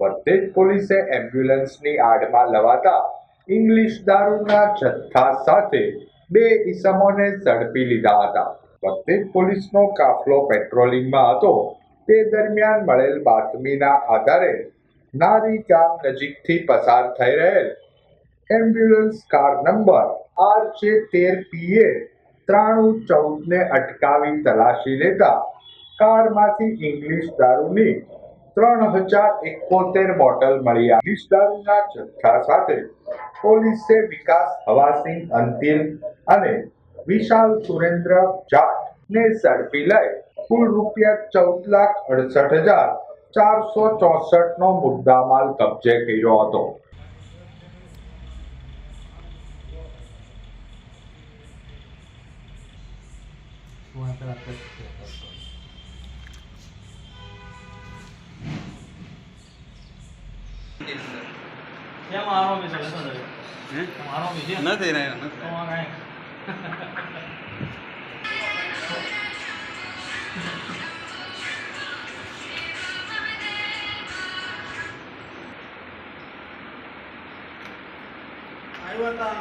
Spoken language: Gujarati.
વચ્ચે જ પોલીસે એમ્બ્યુલન્સની આડમાં લવાતા ઇંગ્લિશ દારૂના જથ્થા સાથે બે ઈસમોને ઝડપી લીધા હતા. વચ્ચે જ પોલીસનો કાફલો પેટ્રોલિંગમાં હતો તે દરમિયાન મળેલ બાતમીના આધારે નારી ગામ નજીકથી પસાર થઈ રહેલ એમ્બ્યુલન્સ કાર નંબર RJ13PA 9314 ને અટકાવી તલાશી લેતા કારમાંથી ઇંગ્લિશ દારૂની 3071 બોટલ મળી આવી. ઇંગ્લિશ દારૂના જથ્થા સાથે પોલીસે વિકાસ હવાસિંહ અંતિલ અને વિશાલ સુરેન્દ્ર જાટ ને ઝડપી લઈ કુલ ₹14,68,464 નો મુદ્દામાલ કબજે કર્યો હતો. નથી ને આવ્યા હતા